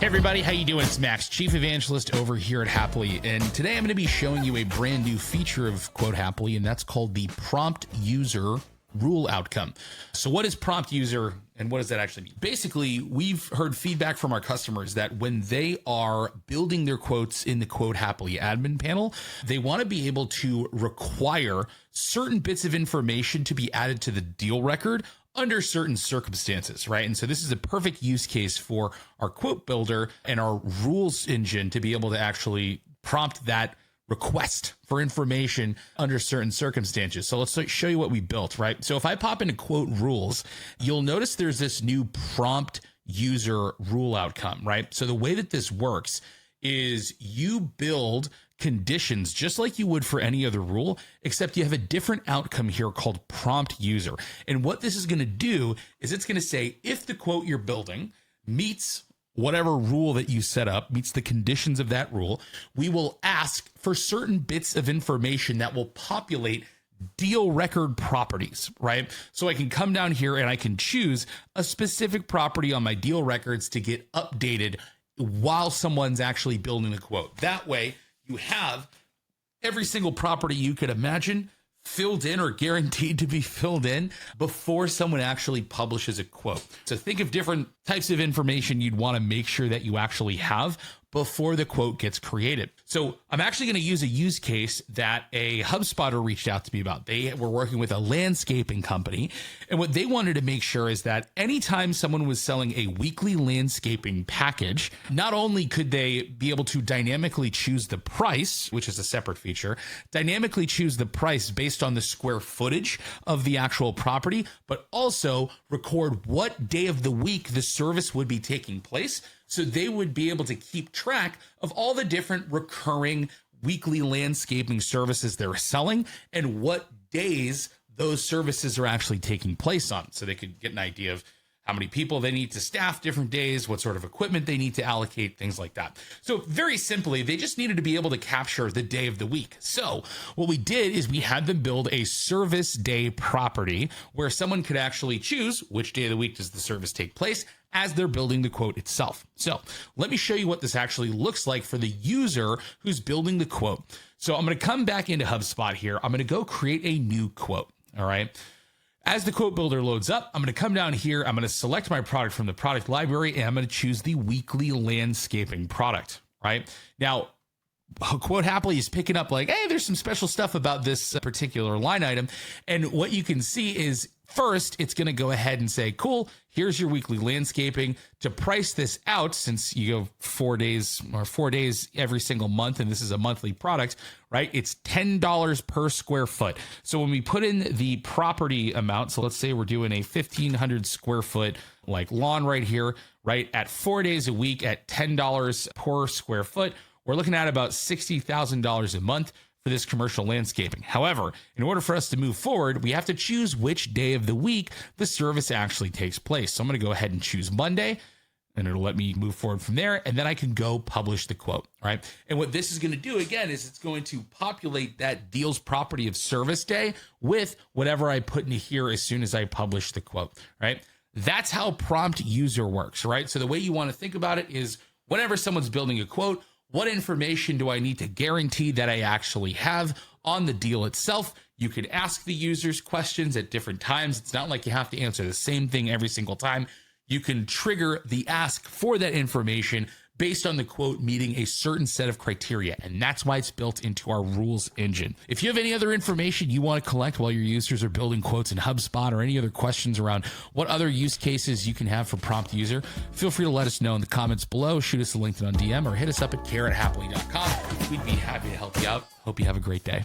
Hey everybody, how you doing? It's Max, Chief Evangelist over here at Hapily, and today I'm going to be showing you a brand new feature of Quote Hapily, and that's called the prompt user rule outcome. So what is prompt user and what does that actually mean? Basically, we've heard feedback from our customers that when they are building their quotes in the Quote Hapily admin panel, they want to be able to require certain bits of information to be added to the deal record under certain circumstances, right? And so this is a perfect use case for our quote builder and our rules engine to be able to actually prompt that request for information under certain circumstances. So let's show you what we built, right? So if I pop into quote rules, you'll notice there's this new prompt user rule outcome, right? So the way that this works is you build conditions just like you would for any other rule, except you have a different outcome here called prompt user. And what this is going to do is it's going to say if the quote you're building meets whatever rule that you set up, meets the conditions of that rule, we will ask for certain bits of information that will populate deal record properties, right? So I can come down here and I can choose a specific property on my deal records to get updated while someone's actually building the quote. That way, you have every single property you could imagine filled in or guaranteed to be filled in before someone actually publishes a quote. So think of different types of information you'd want to make sure that you actually have before the quote gets created. So I'm actually going to use a use case that a HubSpotter reached out to me about. They were working with a landscaping company, and what they wanted to make sure is that anytime someone was selling a weekly landscaping package, not only could they be able to dynamically choose the price, which is a separate feature, dynamically choose the price based on the square footage of the actual property, but also record what day of the week the service would be taking place. So they would be able to keep track of all the different recurring weekly landscaping services they're selling and what days those services are actually taking place on. So they could get an idea of how many people they need to staff different days, what sort of equipment they need to allocate, things like that. So very simply, they just needed to be able to capture the day of the week. So what we did is we had them build a service day property where someone could actually choose which day of the week does the service take place as they're building the quote itself. So let me show you what this actually looks like for the user who's building the quote. So I'm going to come back into HubSpot here. I'm going to go create a new quote. All right. As the quote builder loads up, I'm going to come down here. I'm going to select my product from the product library, and I'm going to choose the weekly landscaping product, right? Now, Quote Hapily is picking up like, hey, there's some special stuff about this particular line item. And what you can see is first, it's going to go ahead and say, cool, here's your weekly landscaping. To price this out, since you go 4 days every single month, and this is a monthly product, right? It's $10 per square foot. So when we put in the property amount, so let's say we're doing a 1,500 square foot like lawn right here, right? At 4 days a week at $10 per square foot, we're looking at about $60,000 a month for this commercial landscaping. However, in order for us to move forward, we have to choose which day of the week the service actually takes place. So I'm going to go ahead and choose Monday, and it'll let me move forward from there. And then I can go publish the quote, right? And what this is going to do, again, is it's going to populate that deal's property of service day with whatever I put into here as soon as I publish the quote, right? That's how prompt user works, right? So the way you want to think about it is whenever someone's building a quote, what information do I need to guarantee that I actually have on the deal itself? You could ask the users questions at different times. It's not like you have to answer the same thing every single time. You can trigger the ask for that information based on the quote meeting a certain set of criteria. And that's why it's built into our rules engine. If you have any other information you want to collect while your users are building quotes in HubSpot or any other questions around what other use cases you can have for prompt user, feel free to let us know in the comments below, shoot us a LinkedIn on DM, or hit us up at care@hapily.com. We'd be happy to help you out. Hope you have a great day.